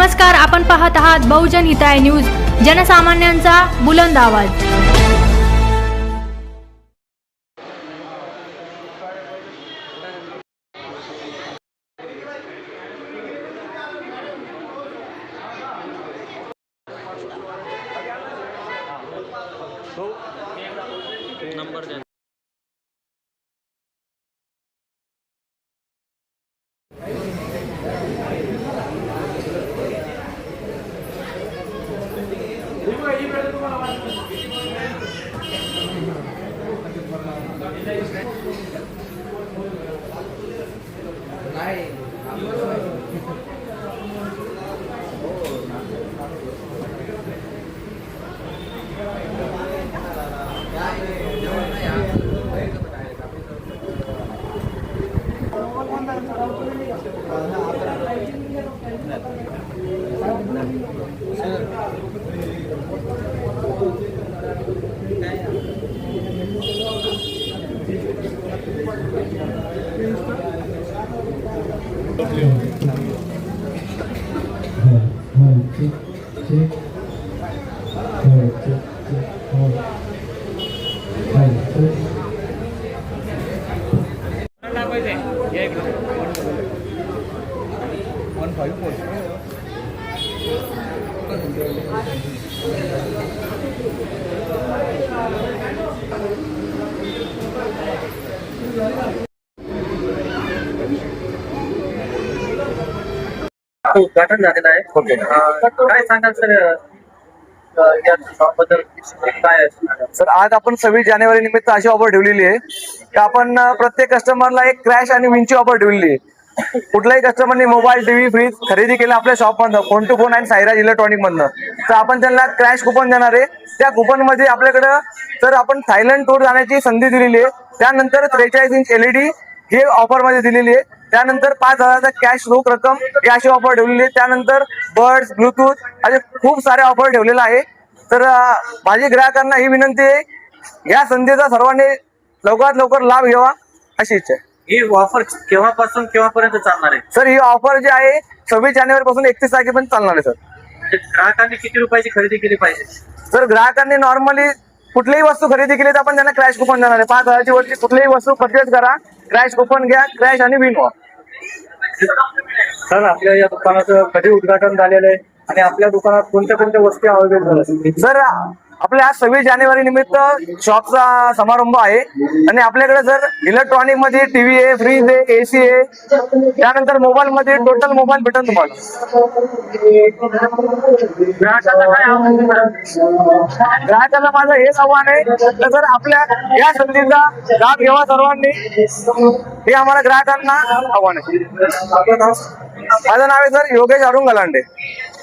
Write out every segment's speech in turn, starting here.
नमस्कार, आपण पाहत आहात बहुजन हिताय न्यूज, जनसामान्यांचा बुलंद आवाज। नंबर द्या। उद्घाटन झालेलं आहे। ओके, काय सांगाल सर या शॉपबद्दल? काय सर, आज आपण 26 जानेवारी निमित्त अशी ऑफर ठेवलेली आहे की आपण प्रत्येक कस्टमरला एक क्रॅश आणि विनची ऑफर ठेवलेली आहे। कुठल्याही कस्टमरने मोबाईल, टीव्ही, फ्रीज खरेदी केला आपल्या शॉप मधनं, फोन टू फोन आणि सायराज इलेक्ट्रॉनिक मधनं, तर आपण त्यांना क्रॅश कुपन देणार आहे। त्या कुपन मध्ये आपल्याकडं तर आपण थायलंड टूर जाण्याची संधी दिलेली आहे। त्यानंतर 43 इंच LED हे ऑफर मध्ये दिलेली आहे। त्यानंतर 5,000चा कॅश रोख रक्कम ही अशी ऑफर ठेवलेली आहे। त्यानंतर बर्ड्स, ब्लूटूथ असे खूप सारे ऑफर ठेवलेला आहे। तर माझी ग्राहकांना ही विनंती आहे, या संधीचा सर्वांनी लवकरात लवकर लाभ घ्यावा अशी इच्छा आहे। ही ऑफर केव्हापासून केव्हापर्यंत चालणार आहे? सर, ही ऑफर जी आहे 26 जानेवारी पासून 31 तारखेपर्यंत चालणार आहे। सर, ग्राहकांनी किती रुपयाची खरेदी केली पाहिजे? सर, ग्राहकांनी नॉर्मली कुठलीही वस्तू खरेदी केली तर आपण त्यांना क्रॅश कुपन देणार आहे। 5,000ची वरची कुठलीही वस्तू परचेस करा, क्रॅश कुपन घ्या, क्रॅश आणि विन व्हा। सर, आपल्या या दुकानाचं कधी उद्घाटन झालेलं आहे आणि आपल्या दुकानात कोणत्या कोणत्या वस्तू अवेलेबल आहेत? सर, आपल्या आज 26 जानेवारी निमित्त शॉपचा समारंभ आहे आणि आपल्याकडे सर इलेक्ट्रॉनिक मध्ये टीव्ही आहे, फ्रीज आहे, AC आहे, त्यानंतर मोबाईल मध्ये टोटल मोबाईल भेटेल तुम्हाला। ग्राहकांना माझं हेच आव्हान आहे तर सर, आपल्या या संधीचा लाभ घ्यावा सर्वांनी, हे आम्हाला ग्राहकांना आव्हान आहे। माझं नाव आहे सर योगेश अरुण गलांडे।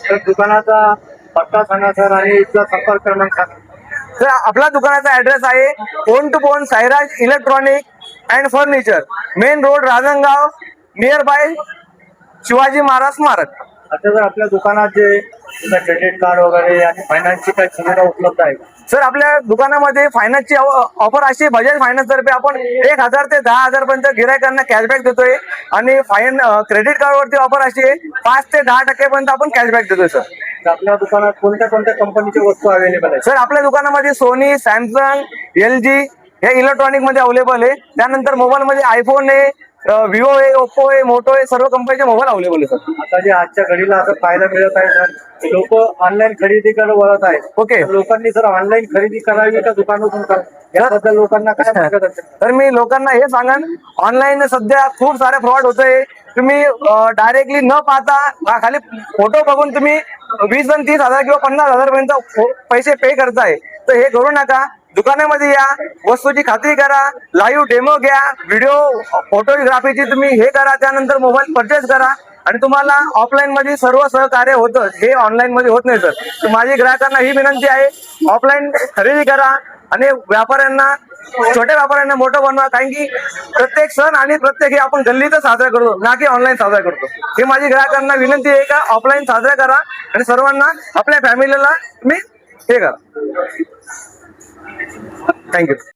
तर दुकानाचा पत्ता सांगा सर आणि इथला संपर्क क्रमांक सांगा। सर, आपला दुकानाचा ऍड्रेस आहे phone to phone Sairaj electronic and furniture, main road, Rajangaon, near by Shivaji Maharaj स्मारक। आता जर आपल्या दुकानात जे क्रेडिट कार्ड वगैरे आणि फायनान्सची काही सुविधा उपलब्ध आहे? सर, आपल्या दुकानामध्ये फायनान्सची ऑफर अशी, बजाज फायनान्स तर्फे आपण 1,000 ते 10,000 पर्यंत गिरायकांना कॅशबॅक देतोय आणि क्रेडिट कार्ड वरती ऑफर अशी आहे 5 ते 10% पर्यंत आपण कॅशबॅक देतोय। सर, आपल्या दुकानात कोणत्या कोणत्या कंपनीच्या वस्तू अवेलेबल आहेत? सर, आपल्या दुकानामध्ये सोनी, सॅमसंग, LG हे इलेक्ट्रॉनिक मध्ये अवेलेबल आहे। त्यानंतर मोबाईल मध्ये आयफोन आहे, विवो आहे, ओप्पो आहे, मोटो आहे, सर्व कंपनीचे मोबाईल अवेलेबल आहे। सर, आता जे आजच्या घडीला असं फायदा मिळत आहे सर, लोक ऑनलाईन खरेदीकडे वळत आहेत। ओके, लोकांनी सर ऑनलाईन खरेदी करावी का दुकानातून करावी, याबद्दल लोकांना काय सांगत असेल? तर मी लोकांना हे सांगन, ऑनलाईन सध्या खूप सारे फ्रॉड होतोय। तुम्ही डायरेक्टली न पाहता खाली फोटो बघून तुम्ही 20 आणि 30,000 किंवा 50,000 पर्यंत पैसे पे करताय, तर हे करू नका। दुकानामध्ये या, वस्तूची खात्री करा, लाईव्ह डेमो घ्या, व्हिडिओ फोटोग्राफीची तुम्ही हे करा, त्यानंतर मोबाईल परचेस करा आणि तुम्हाला ऑफलाईन मध्ये सर्व सहकार्य होतं, हे ऑनलाईन मध्ये होत नाही। सर, तर माझी ग्राहकांना ही विनंती आहे, ऑफलाईन खरेदी करा आणि व्यापाऱ्यांना, छोट्या व्यापाऱ्यांना मोठं बनवा, कारण की प्रत्येक सण आणि प्रत्येक हे आपण गल्लीतच साजरा करतो, ना की ऑनलाईन साजरा करतो। हे माझी ग्राहकांना विनंती आहे का ऑफलाईन साजरा करा आणि सर्वांना आपल्या फॅमिलीला तुम्ही हे करा। थँक्यू।